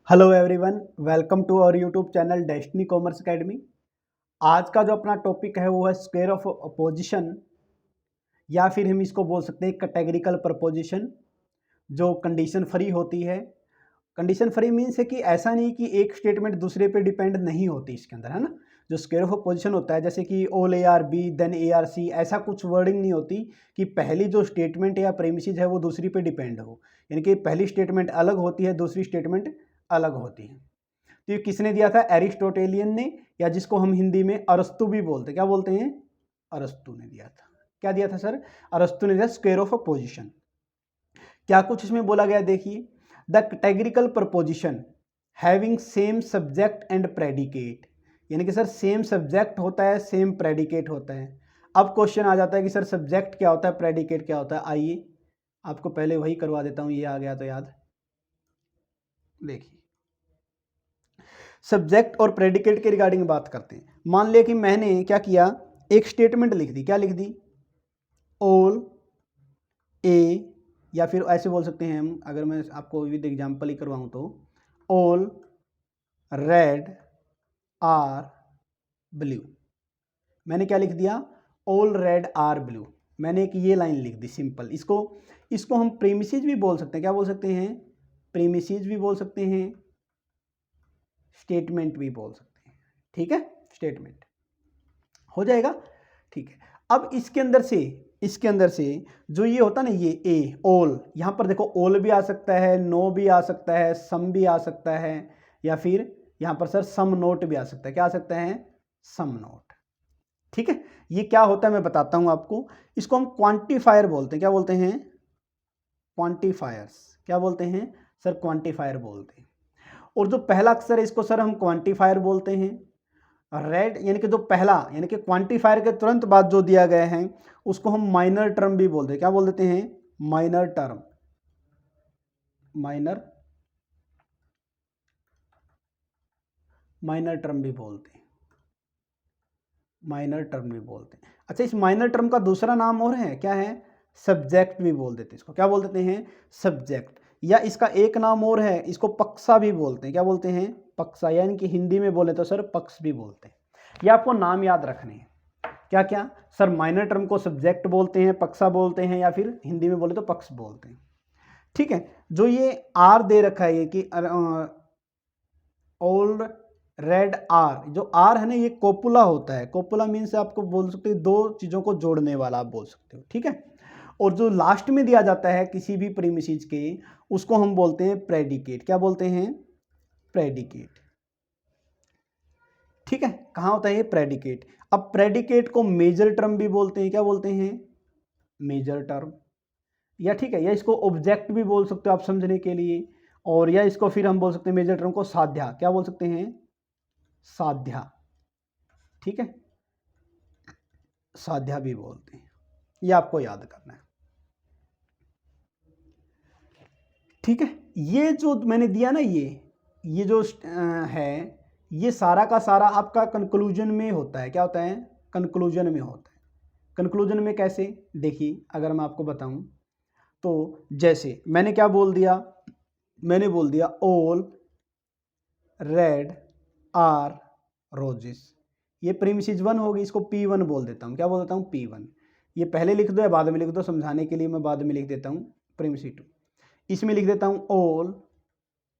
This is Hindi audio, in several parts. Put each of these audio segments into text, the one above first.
Hello everyone, welcome to our YouTube channel Destiny Commerce Academy. आज का जो अपना टॉपिक है वो है स्क्वायर ऑफ अपोजिशन, या फिर हम इसको बोल सकते हैं कैटेगरिकल प्रपोजिशन, जो कंडीशन फ्री होती है। कंडीशन फ्री मीन्स है कि ऐसा नहीं कि एक स्टेटमेंट दूसरे पे डिपेंड नहीं होती इसके अंदर, है ना। जो स्क्वायर ऑफ अपोजिशन होता है, जैसे कि all A are B then A are C, ऐसा कुछ वर्डिंग नहीं होती कि पहली जो स्टेटमेंट या प्रेमिसेस है वो दूसरी पे डिपेंड हो। यानी कि पहली स्टेटमेंट अलग होती है, दूसरी स्टेटमेंट अलग होती है। तो ये किसने दिया था? एरिस्टोटेलियन ने, या जिसको हम हिंदी में अरस्तु भी बोलते हैं। क्या बोलते हैं? अरस्तु ने दिया था। क्या दिया था सर? अरस्तु ने दिया स्क्वायर ऑफ अपोजिशन। क्या कुछ इसमें बोला गया देखिए। The categorical preposition having same subject and predicate, यानी कि सर सेम सब्जेक्ट होता है, सेम प्रेडिकेट होता है। अब क्वेश्चन आ जाता है कि सर सब्जेक्ट क्या होता है, प्रेडिकेट क्या होता है। आइए आपको पहले वही करवा देता हूं, ये आ गया तो याद। देखिए, सब्जेक्ट और प्रेडिकेट के रिगार्डिंग बात करते हैं। मान लिया कि मैंने क्या किया, एक स्टेटमेंट लिख दी। क्या लिख दी? ऑल ए, या फिर ऐसे बोल सकते हैं हम, अगर मैं आपको विद एग्जांपल ही करवाऊं तो ऑल रेड आर ब्लू। मैंने क्या लिख दिया? All red are blue. मैंने एक ये लाइन लिख दी सिंपल। इसको इसको हम प्रीमिसेस भी बोल सकते हैं। क्या बोल सकते हैं? प्रीमिसेस भी बोल सकते हैं, स्टेटमेंट भी बोल सकते हैं। ठीक है, स्टेटमेंट हो जाएगा। ठीक है, अब इसके अंदर से जो ये होता है ना, ये ए ऑल, यहां पर देखो ऑल भी आ सकता है, नो भी आ सकता है, सम भी आ सकता है, या फिर यहां पर सर सम नोट भी आ सकता है। क्या आ सकता है? सम नोट। ठीक है, ये क्या होता है मैं बताता हूं आपको। इसको हम क्वांटिफायर बोलते हैं। क्या बोलते हैं? क्वांटिफायर्स। क्या बोलते हैं सर? क्वांटिफायर बोलते हैं। और जो पहला अक्षर है इसको सर हम क्वांटिफायर बोलते हैं। रेड यानी कि जो पहला, यानी कि क्वांटिफायर के तुरंत बाद जो दिया गया है उसको हम माइनर टर्म भी बोलते हैं। क्या बोल देते हैं? Minor term. Minor minor term भी बोलते हैं। माइनर टर्म भी बोलते हैं। अच्छा, इस माइनर टर्म का दूसरा नाम और है, क्या है? सब्जेक्ट भी बोल देते हैं इसको। क्या बोल देते हैं? सब्जेक्ट। या इसका एक नाम और है, इसको पक्सा भी बोलते हैं। क्या बोलते हैं? पक्सा। यानी कि हिंदी में बोले तो सर पक्ष भी बोलते हैं। ये आपको नाम याद रखने हैं। क्या क्या सर? माइनर टर्म को सब्जेक्ट बोलते हैं, पक्सा बोलते हैं, या फिर हिंदी में बोले तो पक्ष बोलते हैं। ठीक है, जो ये आर दे रखा है, ये कि ऑल रेड आर, जो आर है ना ये कोपुला होता है। कोपुला मीन्स आपको बोल सकते हो दो चीजों को जोड़ने वाला, आप बोल सकते हो। ठीक है, और जो लास्ट में दिया जाता है किसी भी प्रीमिसेस के, उसको हम बोलते हैं प्रेडिकेट। क्या बोलते हैं? प्रेडिकेट। ठीक है, कहां होता है ये? प्रेडिकेट। अब प्रेडिकेट को मेजर टर्म भी बोलते हैं। क्या बोलते हैं? Major term. या ठीक है, या इसको ऑब्जेक्ट भी बोल सकते हो आप समझने के लिए। और या इसको फिर हम बोल सकते हैं मेजर टर्म को साध्या। क्या बोल सकते हैं? साध्या। ठीक है, साध्या भी बोलते हैं। ये आपको याद करना है। ठीक है, ये जो मैंने दिया ना, ये जो है, ये सारा का सारा आपका कंक्लूजन में होता है। क्या होता है? कंक्लूजन में होता है। कंक्लूजन में कैसे? देखिए, अगर मैं आपको बताऊं तो जैसे मैंने क्या बोल दिया, मैंने बोल दिया ऑल रेड आर रोजेस। ये प्रीमिसिस 1 होगी, इसको P1 बोल देता हूँ। क्या बोल देता हूँ? P1। ये पहले लिख दो या बाद में लिख दो, समझाने के लिए मैं बाद में लिख देता हूँ प्रीमिसिस 2। इसमें लिख देता हूँ ऑल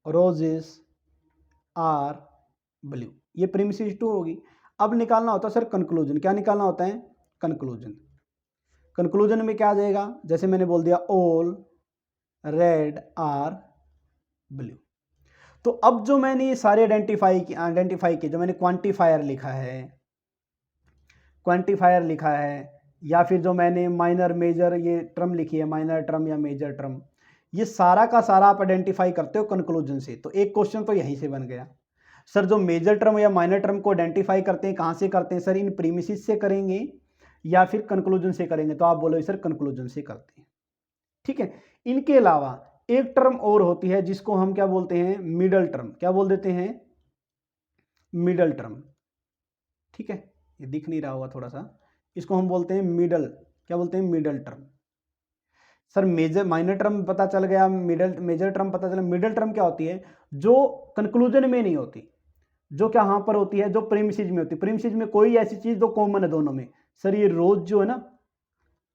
रोजेस आर ब्लू। ये प्रीमिसिस 2 होगी। अब निकालना होता है सर कंक्लूजन। क्या निकालना होता है? कंक्लूजन। कंक्लूजन में क्या आ जाएगा? जैसे मैंने बोल दिया ऑल रेड आर ब्लू। तो अब जो मैंने ये सारे आइडेंटिफाई किए, जो मैंने क्वांटिफायर लिखा है, या फिर जो मैंने माइनर मेजर ये टर्म लिखी है, माइनर टर्म या मेजर टर्म, ये सारा का सारा आप आइडेंटिफाई करते हो कंक्लूजन से। तो एक क्वेश्चन तो यहीं से बन गया। सर जो मेजर टर्म या माइनर टर्म को आइडेंटिफाई करते हैं, कहाँ से करते हैं सर? इन प्रीमिसिस से करेंगे या फिर कंक्लूजन से करेंगे? तो आप बोलोगे सर कंक्लूजन से करते हैं। ठीक है, इनके अलावा एक टर्म और होती है जिसको हम क्या बोलते हैं? Middle term. क्या बोल देते हैं? Middle term. ठीक है, ये दिख नहीं रहा होगा थोड़ा सा, इसको हम बोलते हैं मिडल। क्या बोलते हैं? Middle term. Sir major minor term पता चल गया, मेजर टर्म पता चला। मिडिल टर्म क्या होती है? जो कंक्लूजन में नहीं होती, जो क्या यहाँ पर होती है, जो प्रीमिसेस में होती है। प्रीमिसेस में कोई ऐसी चीज जो कॉमन है दोनों में। सर ये रोज जो है ना,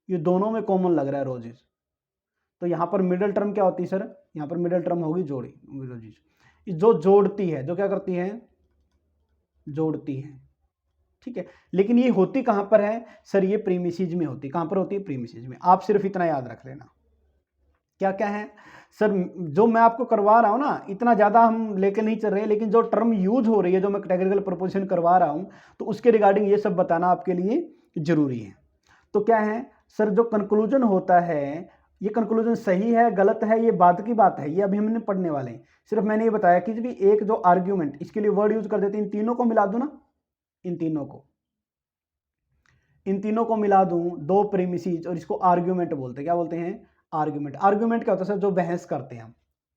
ये दोनों में कॉमन लग रहा है रोजेस, तो यहाँ पर मिडिल टर्म क्या होती है सर? यहाँ पर मिडिल टर्म होगी जोड़ी, रोजेस जो जोड़ती है, जो क्या करती है? जोड़ती है, ठीक है। लेकिन ये होती कहाँ पर है सर? ये प्रीमिसेस में होती है। कहाँ पर होती है? प्रीमिसेस में। आप सिर्फ इतना याद रख लेना। क्या क्या है सर? जो मैं आपको करवा रहा हूं ना, इतना ज्यादा हम लेके नहीं चल रहे, लेकिन जो टर्म यूज हो रही है, जो मैं कैटेगरिकल प्रपोजिशन करवा रहा हूं, तो उसके रिगार्डिंग ये सब बताना आपके लिए जरूरी है। तो क्या है सर? जो कंक्लूजन होता है, ये कंक्लूजन सही है गलत है, ये बाद की बात है, ये अभी हमने पढ़ने वाले हैं। सिर्फ मैंने ये बताया कि भी एक जो आर्ग्यूमेंट, इसके लिए वर्ड यूज कर देते हैं, इन तीनों को मिला दूं ना, इन तीनों को मिला दूं, दो प्रीमिसेस, और इसको आर्ग्यूमेंट बोलते हैं। क्या बोलते हैं? आर्ग्यूमेंट। आर्ग्यूमेंट क्या होता है सर? जो बहस करते हैं हम,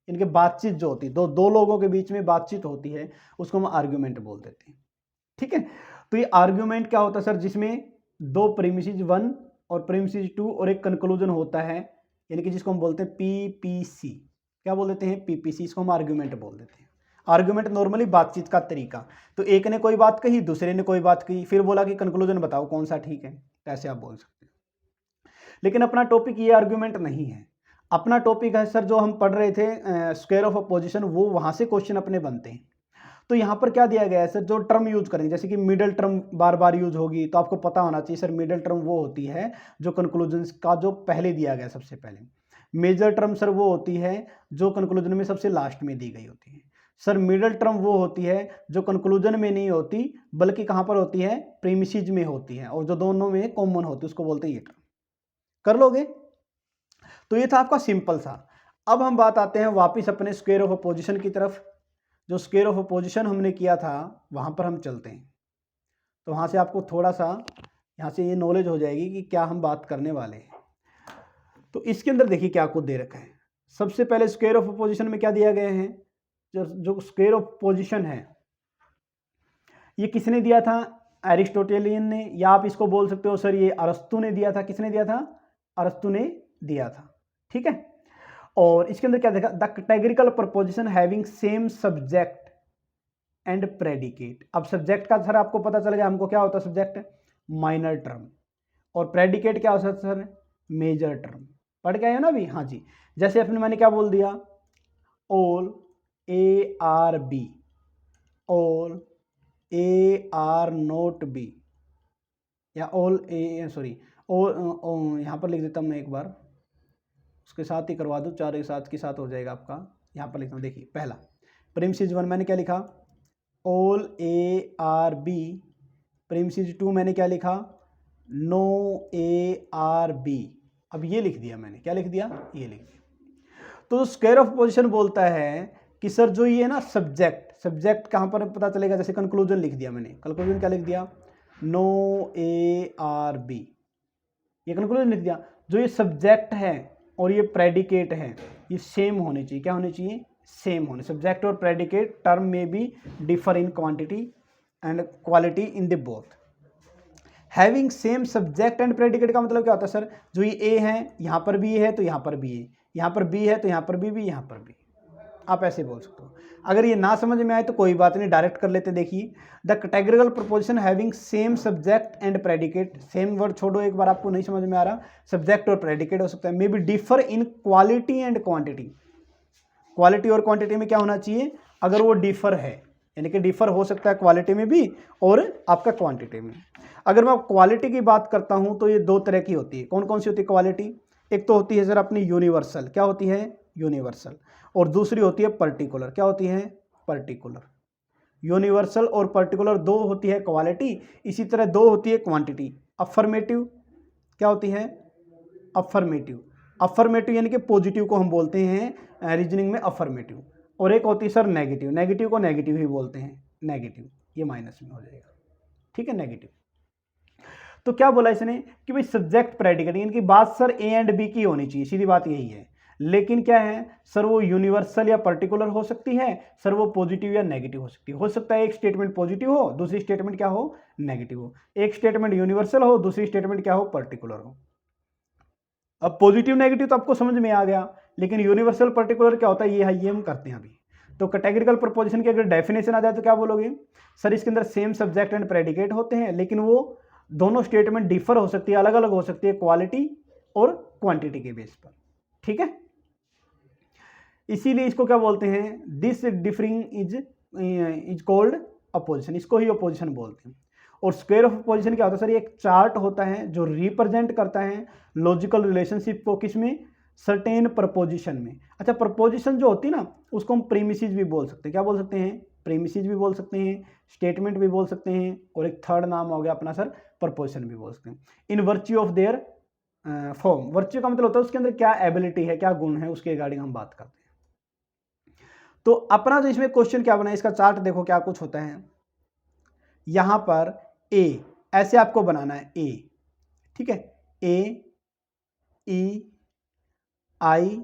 इनके बातचीत जो होती है, दो लोगों के बीच में बातचीत होती है, उसको हम आर्ग्यूमेंट बोल देते हैं, ठीक है। तो ये आर्ग्यूमेंट क्या होता है सर? जिसमें दो प्रीमिसेस 1 और प्रीमिसेस 2 और एक कंक्लूजन होता है, यानी कि जिसको हम बोलते हैं पीपीसी। क्या बोल देते हैं? पीपीसी। इसको हम आर्ग्यूमेंट बोल देते हैं। आर्ग्यूमेंट नॉर्मली बातचीत का तरीका। तो एक ने कोई बात कही, दूसरे ने कोई बात कही, फिर बोला कि कंक्लूजन बताओ कौन सा ठीक है, ऐसे आप बोल सकते हैं। लेकिन अपना टॉपिक ये आर्ग्यूमेंट नहीं है। अपना टॉपिक है सर, जो हम पढ़ रहे थे स्क्वायर ऑफ अपोजिशन, वो वहां से क्वेश्चन अपने बनते हैं। तो यहाँ पर क्या दिया गया है सर? जो टर्म यूज करेंगे, जैसे कि मिडिल टर्म बार बार यूज होगी, तो आपको पता होना चाहिए सर, मिडिल टर्म वो होती है जो कंक्लूजन का जो पहले दिया गया सबसे पहले। मेजर टर्म सर वो होती है जो कंक्लूजन में सबसे लास्ट में दी गई होती है। सर मिडिल टर्म वो होती है जो कंक्लूजन में नहीं होती, बल्कि कहाँ पर होती है? प्रीमिसेस में होती है, और जो दोनों में कॉमन होती है उसको बोलते हैं ये टर्म। कर लोगे? तो ये था आपका सिंपल सा। अब हम बात आते हैं वापिस अपने स्क्वायर ऑफ अपोजिशन की तरफ। जो स्क्वायर ऑफ अपोजिशन हमने किया था वहां पर हम चलते हैं, तो वहां से आपको थोड़ा सा यहाँ से ये नॉलेज हो जाएगी कि क्या हम बात करने वाले हैं। तो इसके अंदर देखिए क्या कुछ दे रखा है। सबसे पहले स्क्वायर ऑफ अपोजिशन में क्या दिया गया है? जो स्क्वायर ऑफ अपोजिशन है, ये किसने दिया था? एरिस्टोटेलियन ने, या आप इसको बोल सकते हो सर ये अरस्तु ने दिया था। किसने दिया था? अरस्तु ने दिया था, ठीक है। और इसके अंदर क्या देखा? The categorical preposition having same subject and predicate. अब सब्जेक्ट का सर आपको पता चल गया हमको क्या होता है सब्जेक्ट? Minor term. और प्रेडिकेट क्या होता है सर? Major term. पढ़ के आए हो ना अभी? हाँ जी। जैसे अपने मैंने क्या बोल दिया? All A are B, all A are not B, या ऑल ए, सॉरी ऑल, यहाँ पर लिख देता हूँ मैं एक बार, उसके साथ ही करवा दूँ, चार एक साथ के साथ हो जाएगा आपका। यहाँ पर लिखता हूँ, देखिए पहला प्रीमिसेस 1 मैंने क्या लिखा? All A are B. Premises 2 मैंने क्या लिखा? No A are B. अब ये लिख दिया मैंने, क्या लिख दिया? ये लिख दिया। तो स्क्वायर ऑफ पोजीशन बोलता है कि सर जो ये ना सब्जेक्ट कहाँ पर पता चलेगा? जैसे कंक्लूजन लिख दिया मैंने, कंक्लूजन क्या लिख दिया? नो ए आर बी, ये कंक्लूजन लिख दिया। जो ये सब्जेक्ट है और ये प्रेडिकेट है, ये सेम होने चाहिए। क्या होने चाहिए? सेम होने। सब्जेक्ट और प्रेडिकेट टर्म में भी differ in quantity and quality in the both. Having same subject and predicate का मतलब क्या होता है सर? जो ये ए है, यहाँ पर भी है तो यहाँ पर भी है, यहाँ पर बी है तो यहाँ पर भी, यहाँ पर भी। आप ऐसे बोल सकते हो। अगर ये ना समझ में आए तो कोई बात नहीं, डायरेक्ट कर लेते। देखिए the categorical preposition having same subject and predicate. Same word छोड़ो, एक बार आपको नहीं समझ में आ रहा, सब्जेक्ट और प्रेडिकेट हो सकता है। May be differ in quality and quantity. Quality और क्वांटिटी में क्या होना चाहिए? अगर वो डिफर है, यानी कि डिफर हो सकता है क्वालिटी में भी और आपका क्वांटिटी में। अगर मैं क्वालिटी की बात करता हूं तो ये दो तरह की होती है। कौन कौन सी होती है क्वालिटी? एक तो होती है सर अपनी यूनिवर्सल। क्या होती है? यूनिवर्सल। और दूसरी होती है पर्टिकुलर। क्या होती है? पर्टिकुलर। यूनिवर्सल और पर्टिकुलर दो होती है क्वालिटी, इसी तरह दो होती है क्वांटिटी। अफर्मेटिव क्या होती है? अफर्मेटिव। अफर्मेटिव यानी कि पॉजिटिव को हम बोलते हैं रीजनिंग में अफर्मेटिव। और एक होती है सर नेगेटिव। नेगेटिव को नेगेटिव ही बोलते हैं, नेगेटिव। ये माइनस में हो जाएगा, ठीक है, नेगेटिव। तो क्या बोला इसने कि भाई सब्जेक्ट प्रेडिकेट, इनकी बात सर ए एंड बी की होनी चाहिए, सीधी बात यही है। लेकिन क्या है सर, वो यूनिवर्सल या पर्टिकुलर हो सकती है, सर वो पॉजिटिव या नेगेटिव हो सकती है। हो सकता है एक स्टेटमेंट पॉजिटिव हो, दूसरी स्टेटमेंट क्या हो? नेगेटिव हो। एक स्टेटमेंट यूनिवर्सल हो, दूसरी स्टेटमेंट क्या हो? पर्टिकुलर हो। अब पॉजिटिव नेगेटिव तो आपको समझ में आ गया, लेकिन यूनिवर्सल पर्टिकुलर क्या होता है ये हम करते हैं अभी। तो कैटेगरिकल प्रपोजिशन की अगर डेफिनेशन आ जाए तो क्या बोलोगे? सर इसके अंदर सेम सब्जेक्ट एंड प्रेडिकेट होते हैं, लेकिन वो दोनों स्टेटमेंट डिफर हो सकती है, अलग अलग हो सकती है क्वालिटी और क्वांटिटी के बेस पर। ठीक है, इसीलिए इसको क्या बोलते हैं? This differing is called opposition, इसको ही अपोजिशन बोलते हैं। और स्क्वायर ऑफ अपोजिशन क्या होता है सर? ये एक चार्ट होता है जो रिप्रेजेंट करता है लॉजिकल रिलेशनशिप को, किसमें? सर्टेन प्रपोजिशन में। अच्छा, प्रपोजिशन जो होती है ना उसको हम प्रीमिसेस भी बोल सकते हैं। क्या बोल सकते हैं? प्रीमिसेस भी बोल सकते हैं, स्टेटमेंट भी बोल सकते हैं, और एक थर्ड नाम हो गया अपना सर प्रपोजिशन भी बोल सकते हैं। In virtue of their form, virtue का मतलब होता है उसके अंदर क्या एबिलिटी है, क्या गुण है, उसके रिगार्डिंग हम बात करते हैं। तो अपना जो इसमें क्वेश्चन क्या बना है, इसका चार्ट देखो क्या कुछ होता है। यहां पर ए ऐसे आपको बनाना है, ए, ठीक है, ए, ई, आई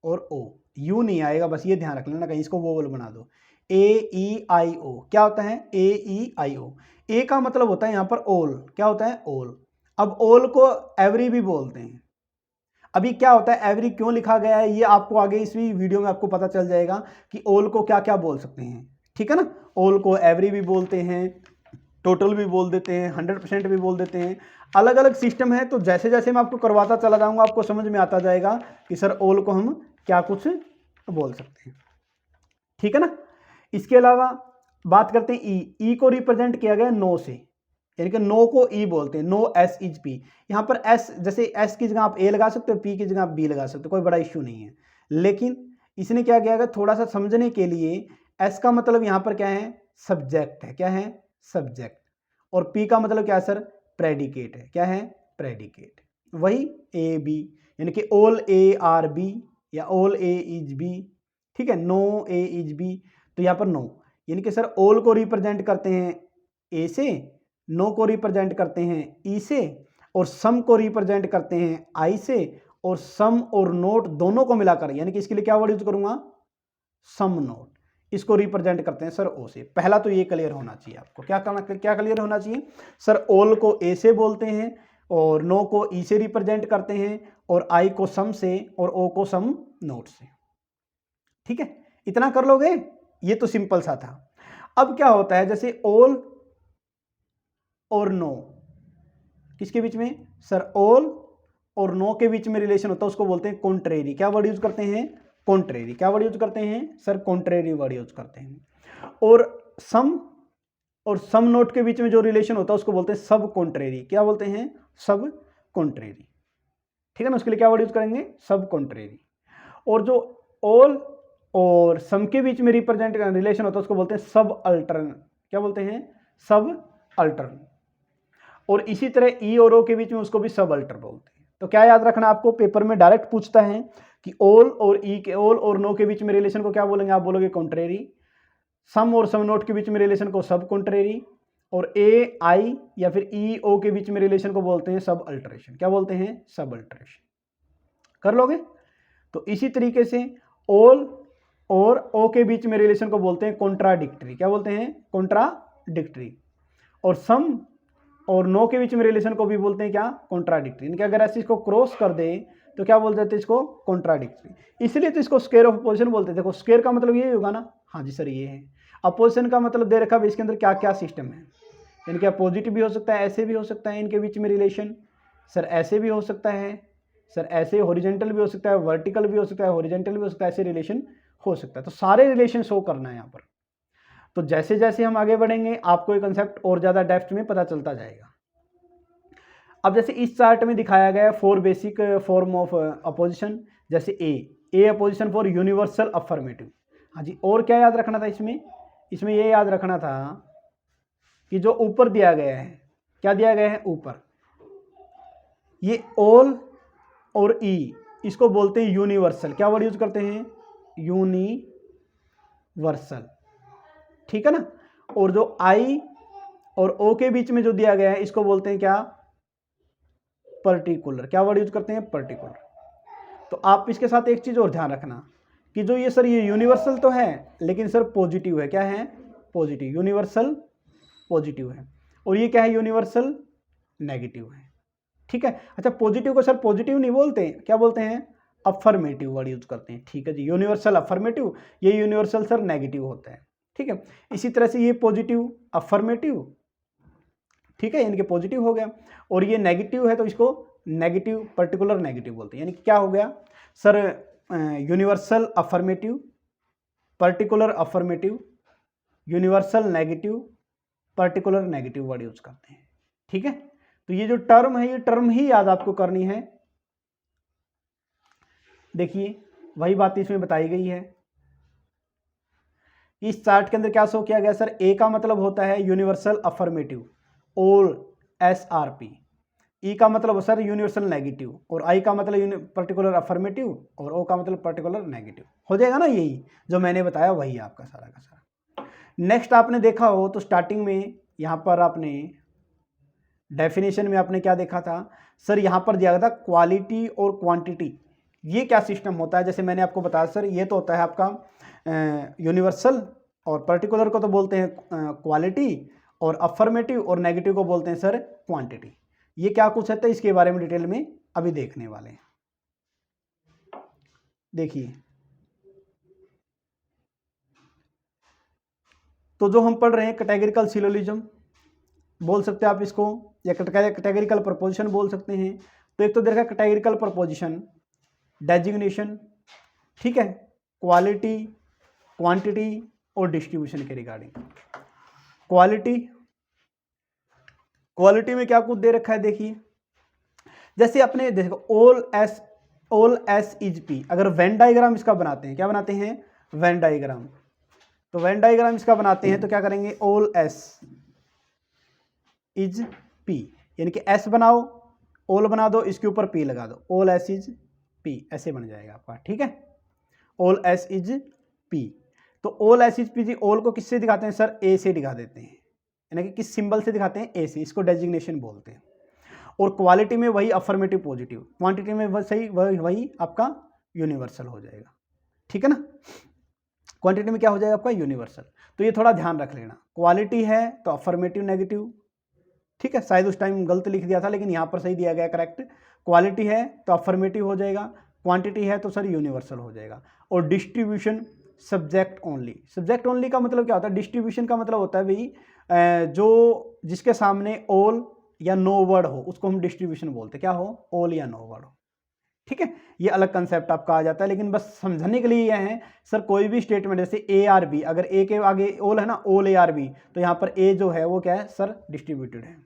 और ओ, यू नहीं आएगा, बस ये ध्यान रख लेना कहीं इसको वोवल बना दो। ए ई आई ओ क्या होता है? ए ई आई ओ। ए का मतलब होता है यहां पर ऑल, क्या होता है? ऑल। अब ऑल को एवरी भी बोलते हैं। अभी क्या होता है, एवरी क्यों लिखा गया है ये आपको आगे इसी वीडियो में आपको पता चल जाएगा कि ऑल को क्या क्या बोल सकते हैं। ठीक है ना, ऑल को एवरी भी बोलते हैं, टोटल भी बोल देते हैं, 100% भी बोल देते हैं, अलग अलग सिस्टम है। तो जैसे जैसे मैं आपको करवाता चला जाऊंगा आपको समझ में आता जाएगा कि सर ऑल को हम क्या कुछ बोल सकते हैं। ठीक है ना, इसके अलावा बात करते हैं ई को रिप्रेजेंट किया गया नो से, यानी कि नो को ई बोलते हैं, नो एस इज पी। यहां पर एस, जैसे एस की जगह आप ए लगा सकते हो, पी की जगह आप बी लगा सकते हो, कोई बड़ा इश्यू नहीं है। लेकिन इसने क्या किया, थोड़ा सा समझने के लिए एस का मतलब यहां पर क्या है? सब्जेक्ट है। क्या है? सब्जेक्ट। और पी का मतलब क्या है सर? प्रेडिकेट है। क्या है? प्रेडिकेट। वही ए बी, यानी कि ऑल ए आर बी या ऑल ए इज बी। ठीक है, नो ए इज बी, तो यहां पर नो, यानी कि सर ऑल को रिप्रेजेंट करते हैं ए से, नो को रिप्रेजेंट करते हैं ई से, और सम को रिप्रेजेंट करते हैं आई से, और सम और नोट दोनों को मिलाकर, यानी कि इसके लिए क्या वर्ड यूज करूंगा? सम नोट, इसको रिप्रेजेंट करते हैं सर ओ से। पहला तो ये क्लियर होना चाहिए आपको। क्या करना, क्या क्लियर होना चाहिए सर? ऑल को ए से बोलते हैं, और नो को ई से रिप्रेजेंट करते हैं, और आई को सम से, और ओ को सम नोट से। ठीक है, इतना कर लोगे? ये तो सिंपल सा था। अब क्या होता है, जैसे ऑल और नो, किसके बीच में सर? ऑल और नो के बीच में रिलेशन होता है, उसको बोलते हैं कॉन्ट्रेरी। क्या वर्ड यूज करते हैं? कॉन्ट्रेरी। क्या वर्ड यूज करते हैं सर? कॉन्ट्रेरी वर्ड यूज करते हैं। और सम नोट के बीच में जो रिलेशन होता है उसको बोलते हैं सब कॉन्ट्रेरी। क्या बोलते हैं? सब कॉन्ट्रेरी। ठीक है ना, उसके लिए क्या वर्ड यूज करेंगे? सब कॉन्ट्रेरी। और जो ऑल और सम के बीच में रिप्रेजेंट रिलेशन होता है उसको बोलते हैं सब अल्टर्न। क्या बोलते हैं? सब अल्टर्न। और इसी तरह ई और ओ के बीच में उसको भी सब अल्टर बोलते हैं। तो क्या याद रखना आपको, पेपर में डायरेक्ट पूछता है कि ऑल और ई के, ऑल और नो के बीच में रिलेशन को क्या बोलेंगे? आप बोलोगे कॉन्ट्रेरी। सम और सम नोट के बीच में रिलेशन को सब कॉन्ट्रेरी, और ए आई या फिर ई ओ के बीच में रिलेशन को बोलते हैं सब अल्टरेशन। क्या बोलते हैं? सब अल्टरेशन। कर लोगे? तो इसी तरीके से ऑल और ओ के बीच में रिलेशन को बोलते हैं कॉन्ट्राडिक्टरी। क्या बोलते हैं? कॉन्ट्राडिक्टरी। और सम और नो के बीच में रिलेशन को भी बोलते हैं क्या? कॉन्ट्राडिक्टरी। इनके अगर ऐसे इसको क्रॉस कर दे तो क्या बोल देते हैं इसको? कॉन्ट्राडिक्टरी। इसलिए तो इसको स्क्वायर ऑफ अपोजिशन बोलते हैं। देखो स्क्वायर का मतलब ये होगा ना, हाँ जी सर ये है। अपोजिशन का मतलब दे रखा है इसके अंदर क्या क्या सिस्टम है, इनके अपोजिट भी हो सकता है, ऐसे भी हो सकता है इनके बीच में रिलेशन, सर ऐसे भी हो सकता है, सर ऐसे हॉरिजेंटल भी हो सकता है, वर्टिकल भी हो सकता है, हॉरिजेंटल भी हो सकता है, ऐसे रिलेशन हो सकता है। तो सारे रिलेशन शो करना है यहाँ पर। तो जैसे जैसे हम आगे बढ़ेंगे आपको ये कंसेप्ट और ज़्यादा डेप्थ में पता चलता जाएगा। अब जैसे इस चार्ट में दिखाया गया 4 बेसिक फॉर्म ऑफ अपोजिशन, जैसे ए अपोजिशन फॉर यूनिवर्सल अफर्मेटिव। हाँ जी, और क्या याद रखना था इसमें ये याद रखना था कि जो ऊपर दिया गया है, क्या दिया गया है ऊपर, ये ऑल और ई, इसको बोलते हैं यूनिवर्सल। क्या वर्ड यूज करते हैं? यूनिवर्सल। ठीक है ना। और जो आई और ओ के बीच में जो दिया गया है इसको बोलते हैं क्या? पर्टिकुलर। क्या वर्ड यूज करते हैं? पर्टिकुलर। तो आप इसके साथ एक चीज और ध्यान रखना कि जो ये सर ये यूनिवर्सल तो है लेकिन सर पॉजिटिव है। क्या है? पॉजिटिव। यूनिवर्सल पॉजिटिव है। और ये क्या है? यूनिवर्सल नेगेटिव है। ठीक है। अच्छा, पॉजिटिव को सर पॉजिटिव नहीं बोलते हैं, क्या बोलते हैं? अफर्मेटिव वर्ड यूज करते हैं। ठीक है जी, यूनिवर्सल अफर्मेटिव, ये यूनिवर्सल सर नेगेटिव होता है। ठीक है, इसी तरह से ये पॉजिटिव अफर्मेटिव, ठीक है, यानी कि पॉजिटिव हो गया, और ये नेगेटिव है तो इसको नेगेटिव पर्टिकुलर नेगेटिव बोलते हैं। यानी कि क्या हो गया sir? Universal affirmative, particular affirmative, universal negative, particular negative word use करते हैं। ठीक है, तो ये जो टर्म है, ये टर्म ही याद आपको करनी है। देखिए वही बात इसमें बताई गई है। इस चार्ट के अंदर क्या शो किया गया सर? ए का मतलब होता है यूनिवर्सल अफर्मेटिव, ऑल SRP। ई का मतलब सर यूनिवर्सल नेगेटिव, और आई का मतलब पर्टिकुलर अफर्मेटिव, और ओ का मतलब पर्टिकुलर नेगेटिव। हो जाएगा ना? यही जो मैंने बताया वही आपका सारा का सारा। नेक्स्ट आपने देखा हो तो स्टार्टिंग में यहाँ पर आपने डेफिनेशन में आपने क्या देखा था सर? यहाँ पर दिया गया था क्वालिटी और क्वांटिटी। ये क्या सिस्टम होता है? जैसे मैंने आपको बताया सर, ये तो होता है आपका यूनिवर्सल, और पर्टिकुलर को तो बोलते हैं क्वालिटी, और अफर्मेटिव और नेगेटिव को बोलते हैं सर क्वांटिटी। ये क्या कुछ है तो इसके बारे में डिटेल में अभी देखने वाले हैं। देखिए, तो जो हम पढ़ रहे हैं कैटेगरिकल सिलोजिज्म बोल सकते हैं आप इसको, या कैटेगरिकल प्रपोजिशन बोल सकते हैं। तो एक तो देखा कैटेगरिकल प्रपोजिशन, डेजिग्नेशन, ठीक है, क्वालिटी, क्वांटिटी और डिस्ट्रीब्यूशन के रिगार्डिंग। क्वालिटी में क्या कुछ दे रखा है? देखिए, जैसे अपने देखो ऑल एस इज पी, अगर वेन डायग्राम इसका बनाते हैं, क्या बनाते हैं? Venn diagram. तो वेन डायग्राम इसका बनाते हैं तो क्या करेंगे? ऑल एस इज पी, यानी कि एस बनाओ, ऑल बना दो, इसके ऊपर पी लगा दो, ऑल एस इज पी, ऐसे बन जाएगा आपका। ठीक है, ऑल एस इज पी। तो all S is P G, all को किससे दिखाते हैं सर? ए से दिखा देते हैं, यानी कि किस सिंबल से दिखाते हैं? ए से, इसको डेजिग्नेशन बोलते हैं। और क्वालिटी में वही अफर्मेटिव पॉजिटिव, क्वांटिटी में वही आपका यूनिवर्सल हो जाएगा। ठीक है ना? क्वांटिटी में क्या हो जाएगा आपका? यूनिवर्सल। तो ये थोड़ा ध्यान रख लेना, क्वालिटी है तो अफर्मेटिव नेगेटिव, ठीक है, शायद उस टाइम गलत लिख दिया था लेकिन यहाँ पर सही दिया गया करेक्ट। क्वालिटी है तो अफर्मेटिव हो जाएगा, क्वांटिटी है तो सर यूनिवर्सल हो जाएगा। और distribution subject only. Subject only का मतलब क्या होता है? डिस्ट्रीब्यूशन का मतलब होता है भाई जो जिसके सामने ऑल या नो वर्ड हो उसको हम डिस्ट्रीब्यूशन बोलते हैं। क्या हो? ऑल या नो वर्ड हो। ठीक है, ये अलग कंसेप्ट आपका आ जाता है, लेकिन बस समझने के लिए यह है सर, कोई भी स्टेटमेंट जैसे ए आर बी, अगर ए के आगे ऑल है ना, ऑल ए आर बी, तो यहाँ पर ए जो है वो क्या है सर? डिस्ट्रीब्यूटेड है।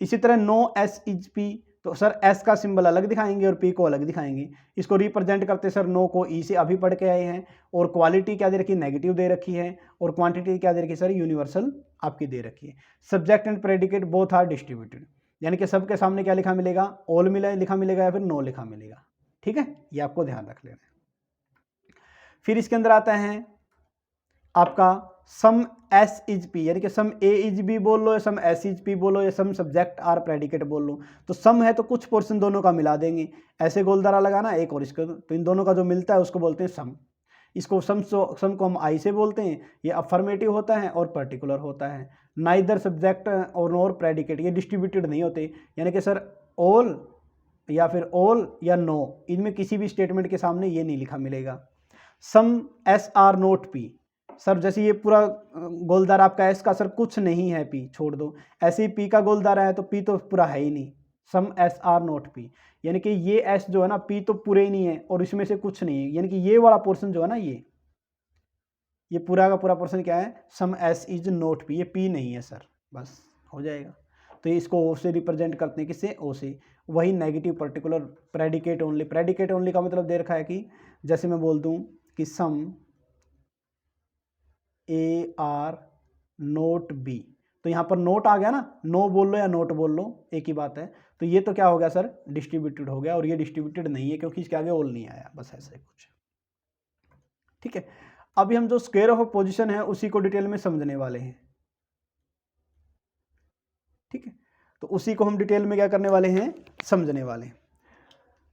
इसी तरह नो एस इज पी, तो सर एस का सिंबल अलग दिखाएंगे और पी को अलग दिखाएंगे। इसको रिप्रेजेंट करते सर नो को ई से अभी पढ़ के आए हैं। और क्वालिटी क्या दे रखी है? नेगेटिव दे रखी है। और क्वांटिटी क्या दे रखी है सर? यूनिवर्सल आपकी दे रखी है। Subject and predicate both are distributed, यानी कि सबके सामने क्या लिखा मिलेगा? ऑल लिखा मिलेगा या फिर नो लिखा मिलेगा। ठीक है, ये आपको ध्यान रख लेना है। फिर इसके अंदर आता है आपका सम एस इज पी, यानी कि सम ए इज बी बोल लो, या सम एस इज पी बोलो, या सम सब्जेक्ट आर प्रेडिकेट बोल लो। तो सम है तो कुछ पोर्शन दोनों का मिला देंगे, ऐसे गोलदारा लगाना एक और इसको, तो इन दोनों का जो मिलता है उसको बोलते हैं सम। इसको सम को हम आई से बोलते हैं। ये अफर्मेटिव होता है और पर्टिकुलर होता है। नाइदर सब्जेक्ट और नोर प्रेडिकेट, ये डिस्ट्रीब्यूटेड नहीं होते, यानी कि सर ऑल या फिर ऑल या नो, इनमें किसी भी स्टेटमेंट के सामने ये नहीं लिखा मिलेगा। Some S are not P, sir जैसे ये पूरा गोलदार आपका एस का सर कुछ नहीं है, पी छोड़ दो। ऐसे ही पी का गोलदार है तो पी तो पूरा है ही नहीं। सम एस आर नोट पी, यानी कि ये एस जो है ना, पी तो पूरे ही नहीं है और इसमें से कुछ नहीं है, यानी कि ये वाला पोर्शन जो है ना, ये पूरा का पूरा पोर्शन क्या है? सम एस इज नोट पी, ये पी नहीं है सर, बस हो जाएगा। तो इसको ओ से रिप्रेजेंट करते हैं, किससे? ओ से। वही negative particular predicate only. Predicate only का मतलब दे रखा है कि जैसे मैं बोल दूं कि सम ए आर नोट बी, तो यहाँ पर नोट आ गया ना, नो बोल लो या नोट बोल लो एक ही बात है। तो ये तो क्या हो गया सर? डिस्ट्रीब्यूटेड हो गया, और ये डिस्ट्रीब्यूटेड नहीं है क्योंकि इसके आगे ऑल नहीं आया, बस ऐसा ही कुछ। ठीक है, अभी हम जो स्क्वायर ऑफ पोजीशन है उसी को डिटेल में समझने वाले हैं। ठीक है, तो उसी को हम डिटेल में क्या करने वाले हैं? समझने वाले हैं।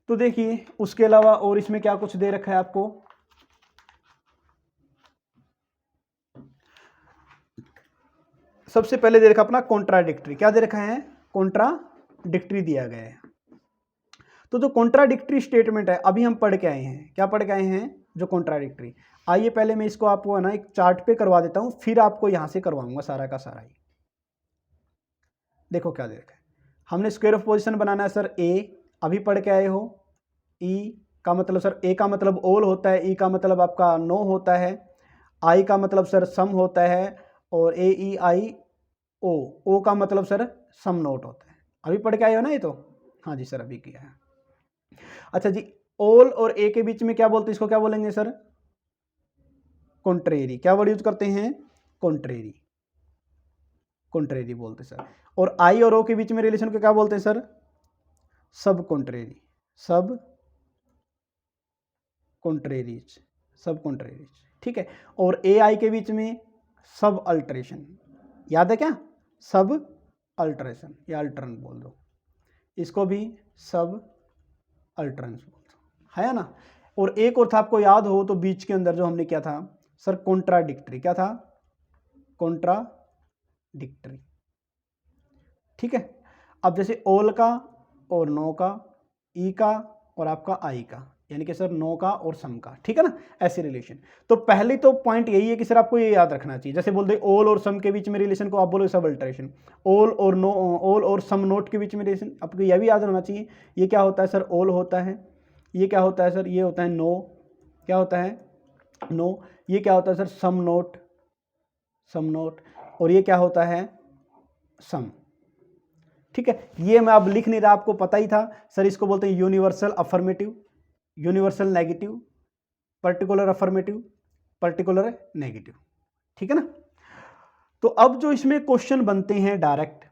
तो देखिए उसके अलावा और इसमें क्या कुछ दे रखा है आपको। सबसे पहले दे रखा अपना कॉन्ट्राडिक्टरी, क्या दे रखा है? कॉन्ट्राडिक्टरी। कॉन्ट्राडिक्टरी दिया गया है। तो जो कॉन्ट्राडिक्टरी स्टेटमेंट है अभी हम पढ़ के आए हैं, क्या पढ़ के आए हैं? जो कॉन्ट्राडिक्टरी। आइए पहले मैं इसको आपको है ना एक चार्ट पे करवा देता हूं, फिर आपको यहां से करवाऊंगा सारा का सारा ही। देखो क्या दे रखा है, हमने स्क्वायर ऑफ पोजीशन बनाना है सर ए, अभी पढ़ के आए हो। ई का मतलब सर ए का मतलब ऑल होता है, ई का मतलब आपका नो होता है, आई का मतलब सर सम होता है, और ए ई आई ओ का मतलब सर सम नोट होता है। अभी पढ़ के आए हो ना ये तो? हाँ जी सर अभी किया है। अच्छा जी, ऑल और ए के बीच में क्या बोलते हैं, इसको क्या बोलेंगे सर? कॉन्ट्रेरी। क्या वर्ड यूज करते हैं? कॉन्ट्रेरी, कॉन्ट्रेरी बोलते सर। और आई और ओ के बीच में रिलेशन को क्या बोलते हैं सर? सब कॉन्ट्रेरी, सब कॉन्ट्रेरीज, सब कॉन्ट्रेरीज, ठीक है। और ए आई के बीच में सब अल्टरेशन, याद है क्या? सब अल्टरेशन या अल्टरन बोल दो, इसको भी सब अल्टरेंस बोल दो, है ना। और एक और था, आपको याद हो तो बीच के अंदर जो हमने क्या था सर? कॉन्ट्राडिक्टरी। क्या था? कॉन्ट्राडिक्टरी, ठीक है। अब जैसे ऑल का और नो का, ई का और आपका आई का, यानी कि सर नो का और सम का, ठीक है ना, ऐसे रिलेशन। तो पहले तो पॉइंट यही है कि सर आपको ये याद रखना चाहिए, जैसे बोल दे ऑल और सम के बीच में रिलेशन को आप बोलोगे सब अल्टरेशन, ऑल और नो, ऑल और सम नोट के बीच में रिलेशन, आपको यह भी याद रहना चाहिए। ये क्या होता है सर? ऑल होता है। ये क्या होता है सर? ये होता है नो। क्या होता है? नो। ये क्या होता है सर? सम नोट, सम नोट। और ये क्या होता है? सम, ठीक है। ये मैं अब लिख नहीं रहा, आपको पता ही था सर। इसको बोलते हैं universal affirmative, universal negative, particular affirmative, particular negative, ठीक है ना। तो अब जो इसमें क्वेश्चन बनते हैं डायरेक्ट,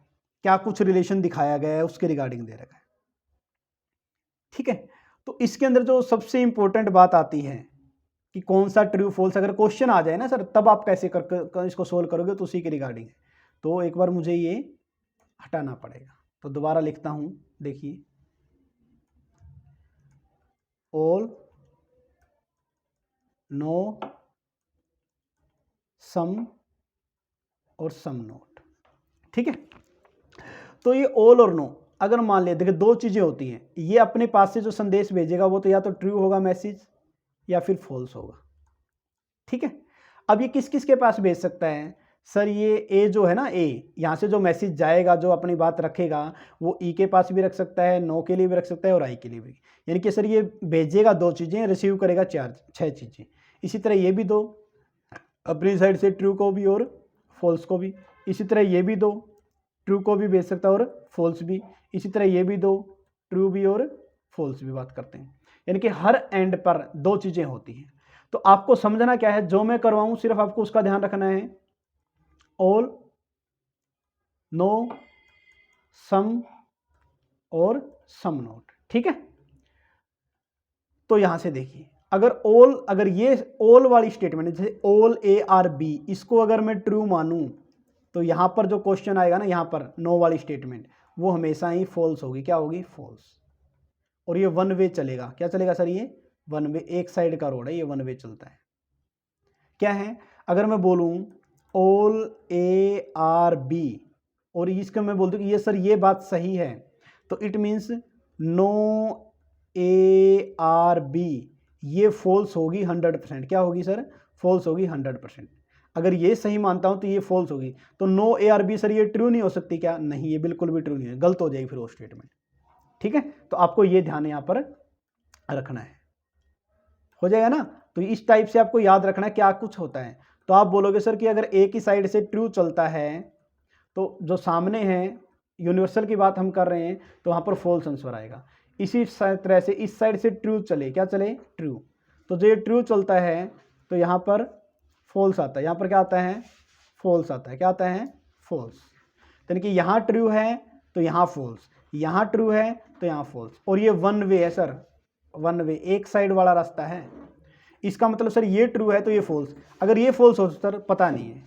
क्या कुछ रिलेशन दिखाया गया है उसके रिगार्डिंग दे रखा है, ठीक है। तो इसके अंदर जो सबसे इंपॉर्टेंट बात आती है कि कौन सा ट्रू फॉल्स, अगर क्वेश्चन आ जाए ना सर, तब आप कैसे कर इसको सोल्व करोगे, तो उसी के रिगार्डिंग है। तो एक बार मुझे ये हटाना पड़ेगा, तो दोबारा लिखता हूं, देखिए ऑल, नो, सम और सम नोट, ठीक है। तो ये ऑल और नो, अगर मान लिया, देखिए दो चीजें होती हैं, ये अपने पास से जो संदेश भेजेगा वो तो या तो ट्रू होगा मैसेज या फिर फॉल्स होगा, ठीक है। अब ये किस किस के पास भेज सकता है सर? ये ए जो है ना, ए यहाँ से जो मैसेज जाएगा, जो अपनी बात रखेगा, वो ई के पास भी रख सकता है, नो के लिए भी रख सकता है और आई के लिए भी। यानी कि सर ये भेजेगा दो चीज़ें, रिसीव करेगा छह चीज़ें। इसी तरह ये भी दो, अपनी साइड से ट्रू को भी और फॉल्स को भी। इसी तरह ये भी दो, ट्रू को भी भेज सकता है और फॉल्स भी। इसी तरह ये भी दो, ट्रू भी और फॉल्स भी बात करते हैं। यानी कि हर एंड पर दो चीज़ें होती हैं। तो आपको समझना क्या है, जो मैं करवाऊं सिर्फ आपको उसका ध्यान रखना है, ऑल, नो, सम और सम नोट, ठीक है। तो यहां से देखिए, अगर ऑल, अगर ये ऑल वाली स्टेटमेंट, जैसे ऑल ए आर बी, इसको अगर मैं ट्रू मानूं, तो यहां पर जो क्वेश्चन आएगा ना, यहां पर नो वाली स्टेटमेंट, वो हमेशा ही फॉल्स होगी। क्या होगी? फॉल्स। और ये वन वे चलेगा। क्या चलेगा सर? ये वन वे, एक साइड का रोड है, ये वन वे चलता है। क्या है? अगर मैं बोलूं ऑल ए आर बी और इसका मैं बोल दूं कि ये सर ये बात सही है, तो it means no A are B ये फॉल्स होगी 100%। क्या होगी सर? फॉल्स होगी 100%। अगर ये सही मानता हूं तो ये फॉल्स होगी। तो no A are B sir ये ट्रू नहीं हो सकती क्या? नहीं, ये बिल्कुल भी ट्रू नहीं है, गलत हो जाएगी फिर वो स्टेटमेंट, ठीक है। तो आपको ये ध्यान यहां पर रखना है, हो जाएगा ना। तो इस टाइप से आपको याद रखना क्या कुछ होता है। तो आप बोलोगे सर कि अगर एक ही साइड से ट्रू चलता है तो जो सामने है, यूनिवर्सल की बात हम कर रहे हैं, तो वहां पर फॉल्स आंसर आएगा। इसी तरह से इस साइड से ट्रू चले, क्या चले? ट्रू। तो जो ये ट्रू चलता है तो यहाँ पर फॉल्स आता है, यहाँ पर क्या आता है? फॉल्स आता है। क्या आता है? फॉल्स। यानी कि यहाँ ट्रू है तो यहाँ फॉल्स, यहाँ ट्रू है तो यहाँ फॉल्स। और ये वन वे है सर, वन वे, एक साइड वाला रास्ता है। इसका मतलब सर ये ट्रू है तो ये फॉल्स। अगर ये फॉल्स हो सर पता नहीं है।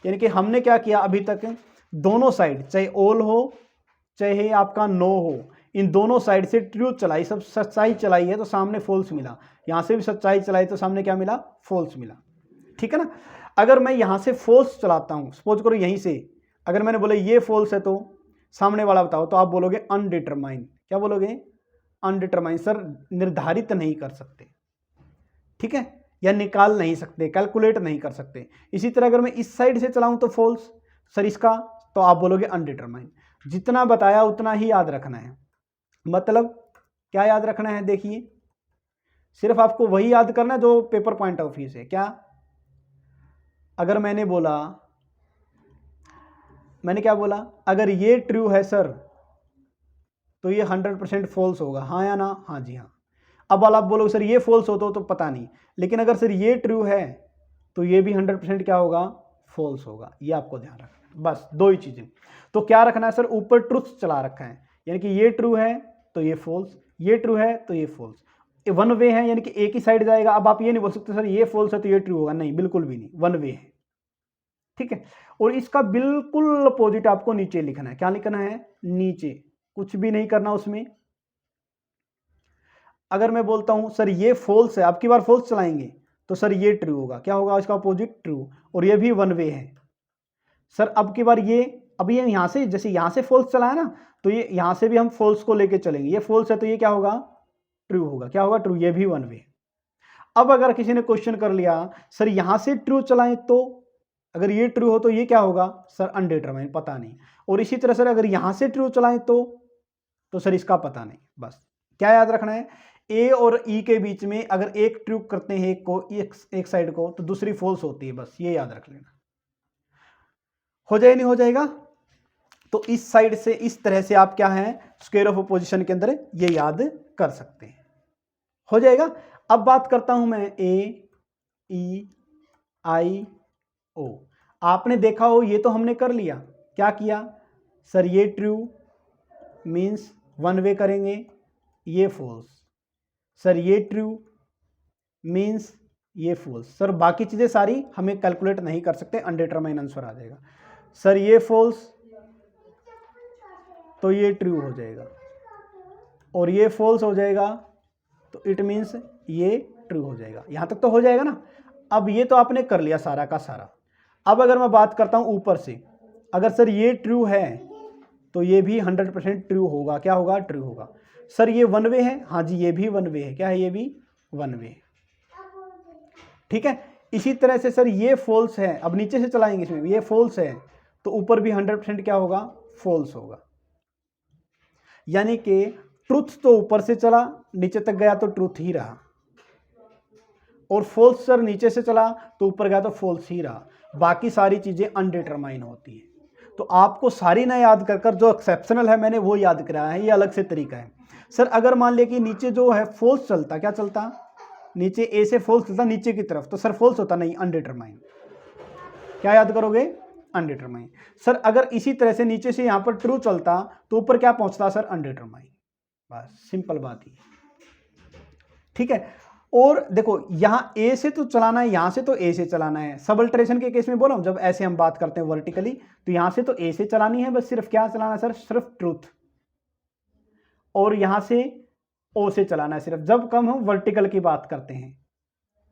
यानी कि हमने क्या किया अभी तक, दोनों साइड, चाहे ऑल हो चाहे आपका नो हो, इन दोनों साइड से ट्रू चलाई, सब सच्चाई चलाई है तो सामने फॉल्स मिला। यहां से भी सच्चाई चलाई तो सामने क्या मिला? फॉल्स मिला, ठीक है ना। अगर मैं यहां से फॉल्स चलाता हूं, सपोज करो यहीं से, अगर मैंने बोला ये फॉल्स है तो सामने वाला बताओ, तो आप बोलोगे अनडिटरमाइन। क्या बोलोगे? अनडिटरमाइन। सर निर्धारित नहीं कर सकते, ठीक है, या निकाल नहीं सकते, कैलकुलेट नहीं कर सकते। इसी तरह अगर मैं इस साइड से चलाऊं तो फॉल्स सर इसका, तो आप बोलोगे अनडिटरमाइन। जितना बताया उतना ही याद रखना है। मतलब क्या याद रखना है? देखिए, सिर्फ आपको वही याद करना है जो पेपर पॉइंट ऑफ व्यू से। क्या? अगर मैंने क्या बोला? अगर ये ट्रू है सर तो ये 100% फॉल्स होगा, हाँ या ना? हाँ जी हाँ। अब वाला आप बोलोगे सर ये फॉल्स होता हो तो पता नहीं, लेकिन अगर सर ये ट्रू है तो ये भी 100% क्या होगा? फॉल्स होगा। ये आपको ध्यान रखना है, बस दो ही चीजें। तो क्या रखना है सर? ऊपर ट्रुथ चला रखा है, यानी कि ये ट्रू है तो ये फॉल्स, ये ट्रू है तो ये फॉल्स। वन वे है, यानी कि एक ही साइड जाएगा। अब आप ये नहीं बोल सकते सर ये फॉल्स है तो ये ट्रू होगा, नहीं, बिल्कुल भी नहीं, वन वे है, ठीक है। और इसका बिल्कुल अपोजिट आपको नीचे लिखना है। क्या लिखना है? नीचे, कुछ भी नहीं करना उसमें। अगर मैं बोलता हूं सर ये फॉल्स है, अब की बार फॉल्स चलाएंगे तो सर ये ट्रू होगा। क्या होगा इसका अपोजिट? ट्रू। और ये भी वन वे है सर। अब की बार ये, अब ये यहां से, जैसे यहां से फॉल्स चला है ना, तो ये यहां से भी हम फॉल्स को लेके चलेंगे। ये फॉल्स है तो ये क्या होगा? ट्रू होगा। क्या होगा? ट्रू। ये भी वन वे। अब अगर किसी ने क्वेश्चन कर लिया सर यहां से ट्रू चलाएं तो, अगर ये ट्रू हो तो ये क्या होगा? सर अनडिटरमाइन, पता नहीं। और इसी तरह सर अगर यहां से ट्रू चलाएं तो सर इसका पता नहीं। बस क्या याद रखना है? ए और ई के बीच में अगर एक ट्रू करते हैं एक साइड को तो दूसरी फॉल्स होती है, बस ये याद रख लेना। हो जाए नहीं हो जाएगा? तो इस साइड से इस तरह से आप क्या है स्क्वायर ऑफ अपोजिशन के अंदर ये याद कर सकते हैं। हो जाएगा? अब बात करता हूं मैं ए ई आई ओ। आपने देखा हो ये तो हमने कर लिया। क्या किया सर? ये ट्रू मीन्स वन वे करेंगे, ये फॉल्स। सर ये ट्रू मीन्स ये फॉल्स। सर बाकी चीजें सारी हमें कैलकुलेट नहीं कर सकते, अनडिटरमाइन आंसर आ जाएगा। सर ये फॉल्स तो ये ट्रू हो जाएगा, और ये फॉल्स हो जाएगा तो इट मीन्स ये ट्रू हो जाएगा। यहां तक तो हो जाएगा ना? अब ये तो आपने कर लिया सारा का सारा। अब अगर मैं बात करता हूं ऊपर से, अगर सर ये ट्रू है तो ये भी 100% ट्रू होगा। क्या होगा? ट्रू होगा। सर ये वन वे है, हाँ जी ये भी वन वे है। क्या है? ये भी वन वे, ठीक है। इसी तरह से सर ये फॉल्स है, अब नीचे से चलाएंगे इसमें, ये फॉल्स है तो ऊपर भी 100% क्या होगा? फॉल्स होगा। यानी कि ट्रुथ तो ऊपर से चला, नीचे तक गया तो ट्रुथ ही रहा, और फॉल्स सर नीचे से चला तो ऊपर गया तो फॉल्स ही रहा। बाकी सारी चीजें अनडिटरमाइन होती है। तो आपको सारी ना याद कर कर जो एक्सेप्शनल है मैंने वो याद कराया है, ये अलग से तरीका है। सर अगर मान लिया कि नीचे जो है फॉल्स चलता, क्या चलता? नीचे ए से फॉल्स चलता नीचे की तरफ, तो सर फॉल्स होता नहीं, अनडिटरमाइन। क्या याद करोगे? अनडिटरमाइन। सर अगर इसी तरह से नीचे से यहां पर ट्रू चलता तो ऊपर क्या पहुंचता? सर अनडिटरमाइन। बस सिंपल बात ही, ठीक है। और देखो यहां ए से तो चलाना है, यहां से तो ए से चलाना है। सब अल्टरेशन के केस में बोला हूं, जब ऐसे हम बात करते हैं वर्टिकली, तो यहां से तो ए से चलानी है, बस सिर्फ क्या चलाना है सर? सिर्फ ट्रूथ। और यहां से ओ से चलाना है सिर्फ, जब कम हम वर्टिकल की बात करते हैं।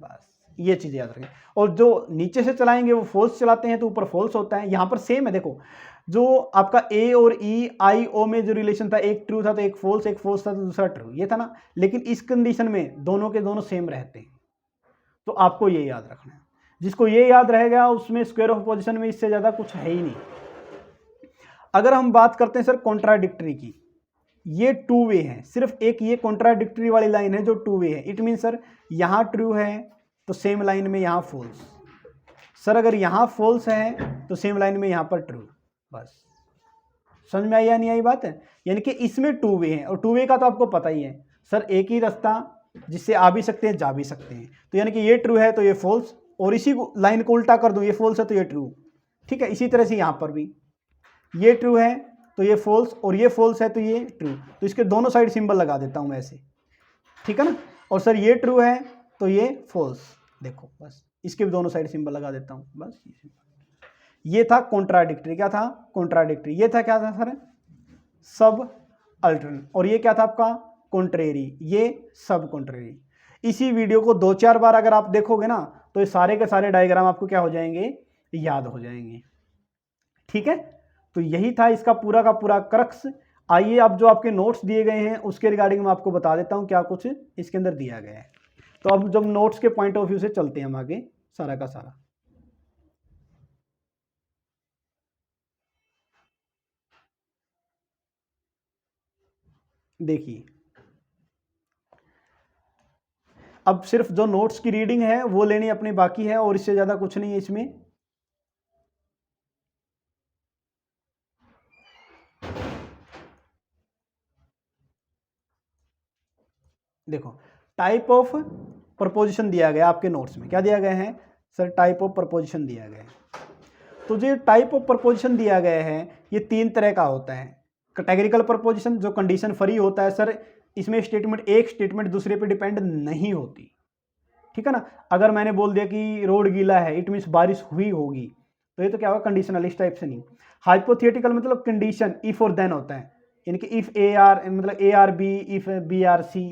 बस ये चीज याद रखें। और जो नीचे से चलाएंगे वो फॉल्स चलाते हैं तो ऊपर फॉल्स होता है। यहां पर सेम है, देखो जो आपका ए और ई आई ओ में जो रिलेशन था, एक ट्रू था तो एक फॉल्स था तो दूसरा ट्रू, ये था ना। लेकिन इस कंडीशन में दोनों के दोनों सेम रहते हैं, तो आपको ये याद रखना है। जिसको ये याद रहेगा उसमें स्क्वायर ऑफ अपोजिशन में इससे ज्यादा कुछ है ही नहीं। अगर हम बात करते हैं सर कॉन्ट्राडिक्टरी की, ये टू वे है, सिर्फ एक ये कॉन्ट्राडिक्टरी वाली लाइन है जो टू वे है। इट मीन सर यहां ट्रू है तो सेम लाइन में यहां फॉल्स। सर अगर यहां फॉल्स है तो सेम लाइन में यहां पर ट्रू। बस समझ में आई या नहीं आई बात है? यानी कि इसमें टू वे है, और टू वे का तो आपको पता ही है सर, एक ही रास्ता जिससे आ भी सकते हैं जा भी सकते हैं। तो यानी कि ये ट्रू है तो ये फॉल्स, और इसी लाइन को उल्टा कर दूं, ये फॉल्स है तो ये ट्रू, ठीक है। इसी तरह से यहां पर भी ये ट्रू है तो ये फॉल्स, और ये फॉल्स है तो ये ट्रू, तो इसके दोनों साइड सिंबल लगा देता हूं मैं ऐसे, ठीक है ना। और सर ये ट्रू है तो ये फॉल्स, देखो बस इसके भी दोनों साइड सिंबल लगा देता हूं, बस ये था कॉन्ट्राडिक्टरी। क्या था? कॉन्ट्राडिक्टरी। ये था क्या था सर? सब अल्टरनेट। और ये क्या था आपका? कॉन्ट्रेरी। ये सब कॉन्ट्रेरी। इसी वीडियो को 2-4 बार अगर आप देखोगे ना तो ये सारे के सारे डायग्राम आपको क्या हो जाएंगे? याद हो जाएंगे, ठीक है। तो यही था इसका पूरा का पूरा क्रक्स। आइए अब जो आपके नोट्स दिए गए हैं उसके रिगार्डिंग मैं आपको बता देता हूँ क्या कुछ इसके अंदर दिया गया है। तो अब जब नोट्स के पॉइंट ऑफ व्यू से चलते हैं हम आगे सारा का सारा। देखिए अब सिर्फ जो नोट्स की रीडिंग है वो लेनी अपनी बाकी है और इससे ज़्यादा कुछ नहीं है इसमें। देखो टाइप ऑफ प्रपोजिशन दिया गया आपके नोट्स में, क्या दिया गया है सर, टाइप ऑफ प्रपोजिशन दिया गया है। तो जो टाइप ऑफ प्रपोजिशन दिया गया है ये 3 तरह का होता है। कैटेगरिकल प्रपोजिशन जो कंडीशन फ्री होता है सर, इसमें स्टेटमेंट एक स्टेटमेंट दूसरे पे डिपेंड नहीं होती, ठीक है ना। अगर मैंने बोल दिया कि रोड गीला है इट मीन्स बारिश हुई होगी, तो ये तो क्या होगा कंडीशनल, इस टाइप से नहीं। हाइपोथेटिकल मतलब कंडीशन इफ और देन होता है, यानी कि इफ ए आर मतलब A are B, if B are C,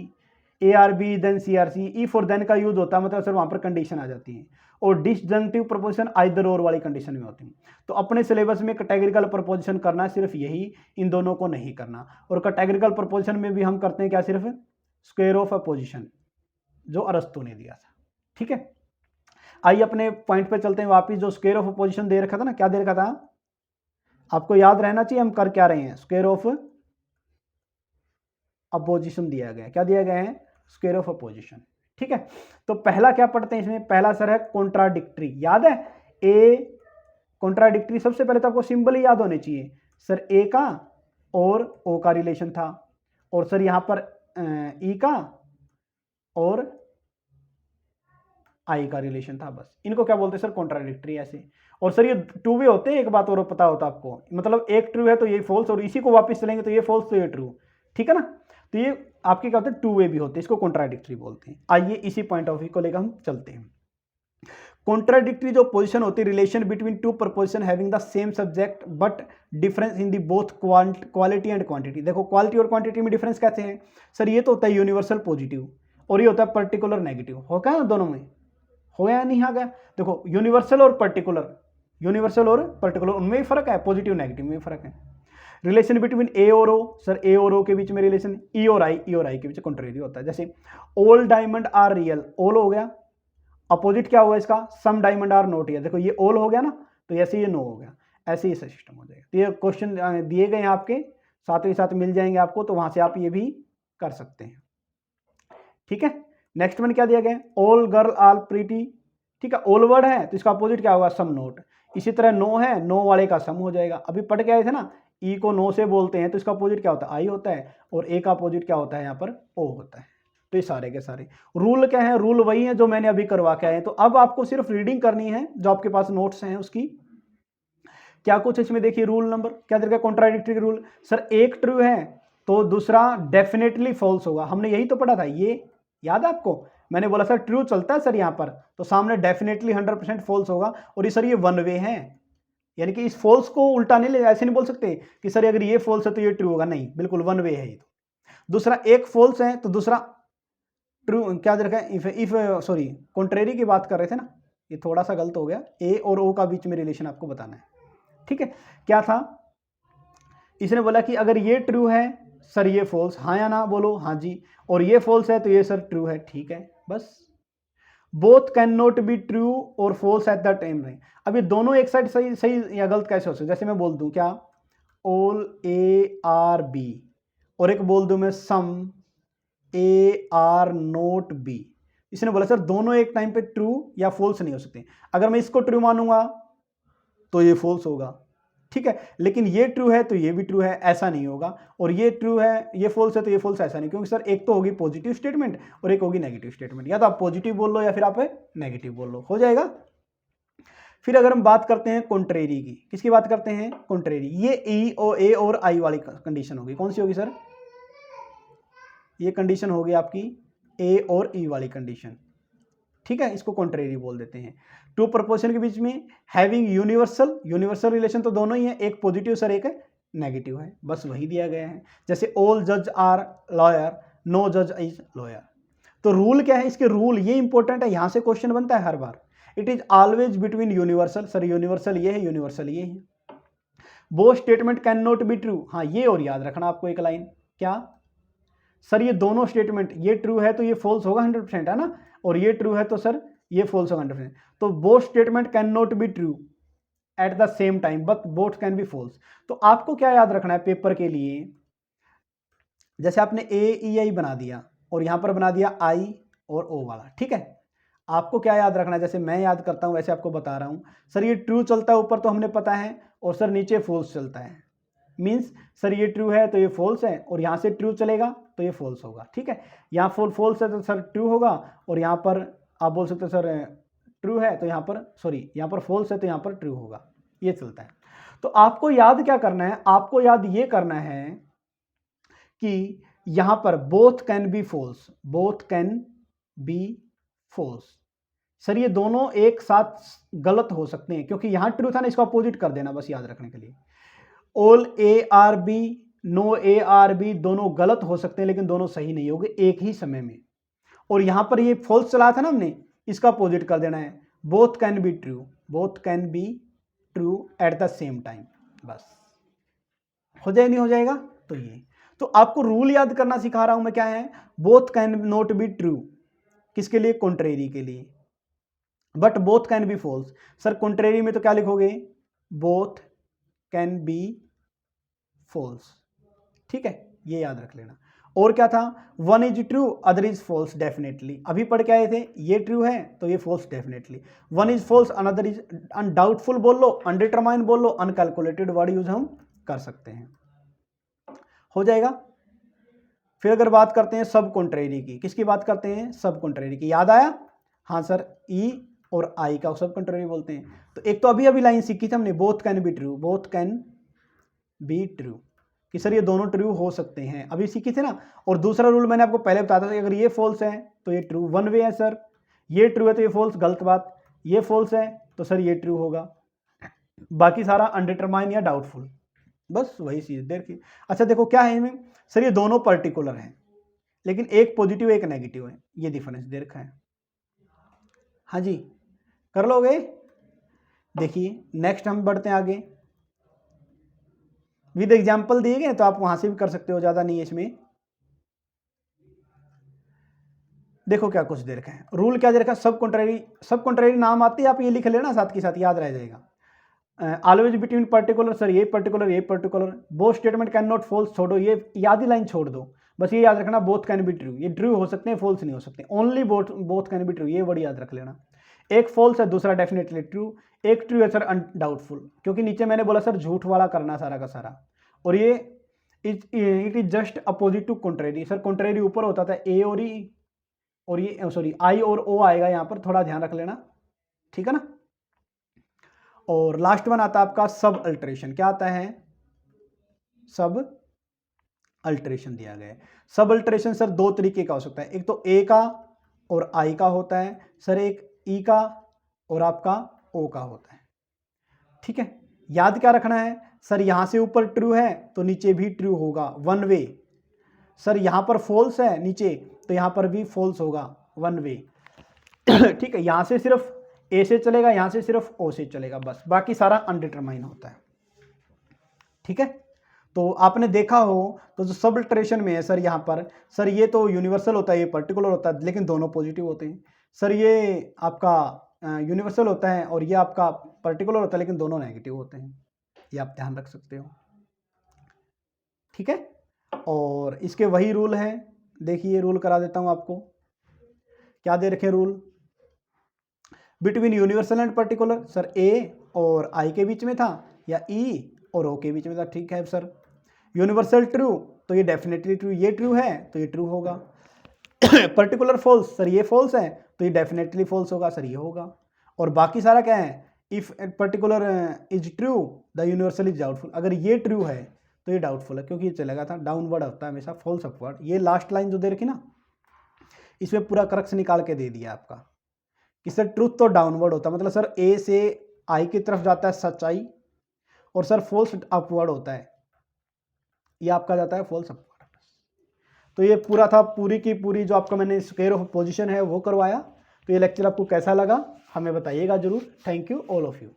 A are B then C are C, if और देन का यूज होता है, मतलब सर वहां पर कंडीशन आ जाती है। और डिसजंक्टिव प्रपोजिशन आइदर और वाली कंडीशन में होती है। तो अपने सिलेबस में कैटेगरिकल प्रपोजिशन करना सिर्फ यही, इन दोनों को नहीं करना। और कैटेगरिकल प्रपोजिशन में भी हम करते हैं क्या, सिर्फ स्क्वायर ऑफ अपोजिशन जो अरस्तु ने दिया था, ठीक है। आइए अपने पॉइंट पे चलते हैं वापिस। जो स्क्वायर ऑफ अपोजिशन दे रखा था ना, क्या दे रखा था आपको याद रहना चाहिए हम कर क्या रहे हैं, स्क्वायर ऑफ अपोजिशन दिया गया है। क्या दिया गया है, स्क्वायर ऑफ अपोजिशन, ठीक है। तो पहला क्या पढ़ते हैं इसमें, पहला सर है कॉन्ट्राडिक्टरी, याद है ए कॉन्ट्राडिक्टरी। सबसे पहले तो आपको सिंबल ही याद होने चाहिए सर, ए का और ओ का रिलेशन था, और सर यहां पर ई का और आई का रिलेशन था, बस इनको क्या बोलते हैं सर, कॉन्ट्राडिक्टरी ऐसे। और सर ये टू वे होते हैं, एक बात और पता होता आपको, मतलब एक ट्रू है तो ये फॉल्स, और इसी को वापस चलेंगे तो ये फॉल्स तो ये ट्रू, ठीक है ना। तो ये आपके क्या होते हैं, टू वे भी होते हैं, इसको कॉन्ट्राडिक्टरी बोलते हैं। आइए इसी पॉइंट ऑफ व्यू को लेकर हम चलते हैं। कॉन्ट्राडिक्टरी जो पोजीशन होती है, relation between two preposition having the same subject but difference in the both quality and quantity. देखो क्वालिटी और क्वांटिटी में डिफरेंस कैसे हैं सर, ये तो होता है यूनिवर्सल पॉजिटिव और ये होता है पर्टिकुलर नेगेटिव, हो गया ना दोनों में, हो गया नहीं आ गया। देखो यूनिवर्सल और पर्टिकुलर, यूनिवर्सल और पर्टिकुलर उनमें भी फर्क है, पॉजिटिव नेगेटिव में भी फर्क है। रिलेशन बिटवीन ए और ओ, सर ए और ओ के बीच में रिलेशन, ई और आई के बीच कॉन्ट्रेरी होता है। जैसे all diamond are real, all हो गया, अपोजिट क्या हुआ इसका, some diamond are not real. देखो ये ऑल हो गया ना, तो ऐसे ये नो हो गया, ऐसे ही सिस्टम हो जाएगा। तो ये क्वेश्चन दिए गए हैं आपके साथ ही साथ मिल जाएंगे आपको, तो वहां से आप ये भी कर सकते हैं, ठीक है। नेक्स्ट में क्या दिया गया, ऑल गर्ल आर प्रीटी, ठीक है। ऑल वर्ड है तो इसका अपोजिट क्या होगा, सम नोट। इसी तरह नो है, नो वाले का सम हो जाएगा। अभी पढ़ के आए थे ना, ई को नो से बोलते हैं तो इसका अपोजिट क्या होता है, आई होता है, और ए का अपोजिट क्या होता है यहाँ पर, ओ होता है। तो ये सारे के सारे रूल क्या है, रूल वही है जो मैंने अभी करवा के आए। तो अब आपको सिर्फ रीडिंग करनी है, जो आपके पास नोट्स हैं उसकी क्या कुछ इसमें देखिए। रूल नंबर क्या देखा, कॉन्ट्राडिक्टरी रूल, सर एक ट्रू है तो दूसरा डेफिनेटली फॉल्स होगा। हमने यही तो पढ़ा था, ये याद है आपको, मैंने बोला सर ट्रू चलता है सर यहाँ पर, तो सामने डेफिनेटली 100% फॉल्स होगा। और ये सर ये वन वे है, यानी कि इस फॉल्स को उल्टा नहीं ले, ऐसे नहीं बोल सकते कि सर अगर ये फॉल्स है तो ये ट्रू होगा, नहीं, बिल्कुल वन वे है ये। दूसरा एक फॉल्स है तो दूसरा ट्रू, क्या दे रखा है, इफ सॉरी कॉन्ट्रेरी की बात कर रहे थे ना, ये थोड़ा सा गलत हो गया, ए और ओ का बीच में रिलेशन आपको बताना है, ठीक है। क्या था, इसने बोला कि अगर ये ट्रू है सर ये फॉल्स, हाँ या ना बोलो, हाँ जी, और ये फॉल्स है तो ये सर ट्रू है, ठीक है बस। Both can not be true और फॉल्स एट द टाइम रहे। अब ये दोनों एक साइड सही सही या गलत कैसे हो सकते, जैसे मैं बोल दूं क्या, ऑल ए आर बी, और एक बोल दूं मैं सम ए आर नोट बी। इसने बोला सर दोनों एक टाइम पे ट्रू या फॉल्स नहीं हो सकते। अगर मैं इसको ट्रू मानूंगा तो ये फॉल्स होगा, ठीक है, लेकिन ये ट्रू है तो ये भी ट्रू है, ऐसा नहीं होगा। और ये ट्रू है ये फॉल्स है तो ये फॉल्स, ऐसा नहीं, क्योंकि सर एक तो होगी पॉजिटिव स्टेटमेंट और एक होगी नेगेटिव स्टेटमेंट, या तो आप पॉजिटिव बोल लो या फिर आप नेगेटिव बोल लो, हो जाएगा। फिर अगर हम बात करते हैं कॉन्ट्रेरी की, किसकी बात करते हैं, कॉन्ट्रेरी, ये ई और ए और आई वाली कंडीशन होगी, कौन सी होगी सर, ये कंडीशन होगी आपकी ए और ई वाली कंडीशन, ठीक है, इसको कॉन्ट्रेरी बोल देते हैं। टू प्रपोजिशन के बीच में हैविंग यूनिवर्सल रिलेशन तो दोनों ही है, एक पॉजिटिव सर एक नेगेटिव है, बस वही दिया गया है। जैसे ऑल जज आर लॉयर, नो जज इज लॉयर। तो रूल क्या है इसके, रूल ये इंपॉर्टेंट है, यहां से क्वेश्चन बनता है हर बार। It is always between universal, sir universal ये है, यूनिवर्सल ये है। Both statement can not be true, हाँ ये और याद रखना आपको एक लाइन, क्या सर ये दोनों स्टेटमेंट, ये ट्रू है तो ये फॉल्स होगा 100% है ना, और ये ट्रू है तो सर ये फॉल्स होगा 100%। तो both statement can not be true at the same time but both can be false. तो आपको क्या याद रखना है पेपर के लिए, जैसे आपने ए ई आई बना दिया और यहां पर बना दिया आई और ओ वाला, ठीक है। आपको क्या याद रखना है, जैसे मैं याद करता हूं वैसे आपको बता रहा हूं। सर ये ट्रू चलता है ऊपर तो हमने पता है, और सर नीचे फॉल्स चलता है, मीन्स सर ये ट्रू है तो ये फॉल्स है, और यहां से ट्रू चलेगा तो ये फॉल्स होगा, ठीक है। यहाँ फॉल्स है तो सर ट्रू होगा, और यहाँ पर आप बोल सकते हो सर ट्रू है तो यहाँ पर सॉरी यहाँ पर फॉल्स है तो यहाँ पर ट्रू होगा, ये चलता है। तो आपको याद क्या करना है, आपको याद ये करना है कि यहां पर both can be false, both can be false. Sir ये दोनों एक साथ गलत हो सकते हैं, क्योंकि यहां ट्रू था ना, इसको अपोजिट कर देना बस याद रखने के लिए। All A are B, no A are B दोनों गलत हो सकते हैं लेकिन दोनों सही नहीं होंगे एक ही समय में। और यहां पर ये फॉल्स चला था ना हमने, इसका अपोजिट कर देना है, both can be true, both can B true at the same time, बस हो जाए नहीं हो जाएगा। तो ये तो आपको रूल याद करना सिखा रहा हूं मैं, क्या है, both can not be true, किसके लिए, कॉन्ट्रेरी के लिए, but both can be false. Sir contrary में तो क्या लिखोगे, बोथ कैन बी फॉल्स, ठीक है, ये याद रख लेना। और क्या था, one is true other is false, definitely अभी पढ़ के आए थे, ये ट्रू है तो ये false definitely, one is false another is undoubtful बोल लो, अनडिटरमाइंड बोल लो, अनकैलकुलेटेड वर्ड यूज हम कर सकते हैं, हो जाएगा। फिर अगर बात करते हैं सब कॉन्ट्रेरी की, किसकी बात करते हैं, सब कॉन्ट्रेरी की, याद आया, हाँ सर ई और आई का सब कॉन्ट्रेरी बोलते हैं। तो एक तो अभी अभी लाइन सीखी थी हमने, both can be true, both can be true, कि सर ये दोनों ट्रू हो सकते हैं, अभी सीखी थे ना। और दूसरा रूल मैंने आपको पहले बताया था कि अगर ये फॉल्स है तो ये ट्रू, वन वे है सर, ये ट्रू है तो ये फॉल्स, गलत बात, ये फॉल्स है तो सर ये ट्रू होगा, बाकी सारा अनडिटरमाइन या डाउटफुल, बस वही चीज देखिए। अच्छा देखो क्या है इनमें, सर ये दोनों पर्टिकुलर हैं लेकिन एक पॉजिटिव एक नेगेटिव है, ये डिफरेंस दे रखा है, हाँ जी कर लोगे। देखिए नेक्स्ट हम बढ़ते हैं आगे, विद एग्जाम्पल दिए गए तो आप वहां से भी कर सकते हो, ज्यादा नहीं है इसमें। देखो क्या कुछ दे रखा है, रूल क्या दे रखा है, सब कॉन्ट्रेरी नाम आती है, आप ये लिख लेना साथ के साथ, याद रह जाएगा। ऑलवेज बिटवीन पर्टिकुलर, सर ये particular, both statement can not false, छोड़ो ये याद लाइन छोड़ दो, बस ये याद रखना, बोथ कैन बी ट्रू, ये ट्रू हो सकते हैं फॉल्स नहीं हो सकते, only both can be true, ये वर्ड याद रख लेना। एक फॉल्स है दूसरा डेफिनेटली ट्रू, एक ट्रू है सर अनडाउटफुल, क्योंकि नीचे मैंने बोला सर झूठ वाला करना सारा का सारा, और ये it is just opposite to contrary, sir contrary ऊपर होता था ए और ई, और ये सॉरी आई और ओ आएगा यहाँ पर, थोड़ा ध्यान रख लेना, ठीक है ना। और लास्ट वन आता है आपका सब अल्टरेशन, क्या आता है, सब अल्टरेशन दिया गया है। सब अल्टरेशन सर दो तरीके का हो सकता है, एक तो ए का और आई का होता है, सर एक ई का और आपका ओ का होता है, ठीक है। याद क्या रखना है, सर यहां से ऊपर ट्रू है तो नीचे भी ट्रू होगा, वन वे, सर यहां पर फॉल्स है नीचे तो यहां पर भी फॉल्स होगा, वन वे, ठीक है। यहां से सिर्फ ए से चलेगा, यहां से सिर्फ ओ से चलेगा, बस बाकी सारा अनडिटरमाइन होता है, ठीक है। तो आपने देखा हो तो जो सब अल्टरेशन में है सर, यहाँ पर सर ये तो यूनिवर्सल होता है, ये पर्टिकुलर होता है, लेकिन दोनों पॉजिटिव होते हैं। सर ये आपका यूनिवर्सल होता है और ये आपका पर्टिकुलर होता है, लेकिन दोनों नेगेटिव होते हैं, ये आप ध्यान रख सकते हो, ठीक है। और इसके वही रूल हैं, देखिए रूल करा देता हूं आपको, क्या दे रखे rule, between universal and particular, sir A और आई के बीच में था, या ई और ओ के बीच में था, ठीक है सर। यूनिवर्सल ट्रू तो ये डेफिनेटली ट्रू, ये ट्रू है तो ये ट्रू होगा। पर्टिकुलर फॉल्स, सर ये फॉल्स है तो ये डेफिनेटली फॉल्स होगा, सर ये होगा। और बाकी सारा क्या है, if particular is true the universal is doubtful, अगर ये ट्रू है तो ये डाउटफुल है, क्योंकि ये चलेगा था डाउनवर्ड होता है हमेशा, फॉल्स अपवर्ड। ये लास्ट लाइन जो दे रखी ना, इसमें पूरा क्रक्स निकाल के दे दिया आपका कि सर ट्रूथ तो डाउनवर्ड होता है, मतलब सर ए से आई की तरफ जाता है सच्चाई, और सर फॉल्स अपवर्ड होता है, ये आपका जाता है फॉल्स अपवर्ड। तो ये पूरा था, पूरी की पूरी जो आपका मैंने स्क्वायर ऑफ पोजीशन है वो करवाया। तो ये लेक्चर आपको कैसा लगा हमें बताइएगा जरूर। Thank you all of you.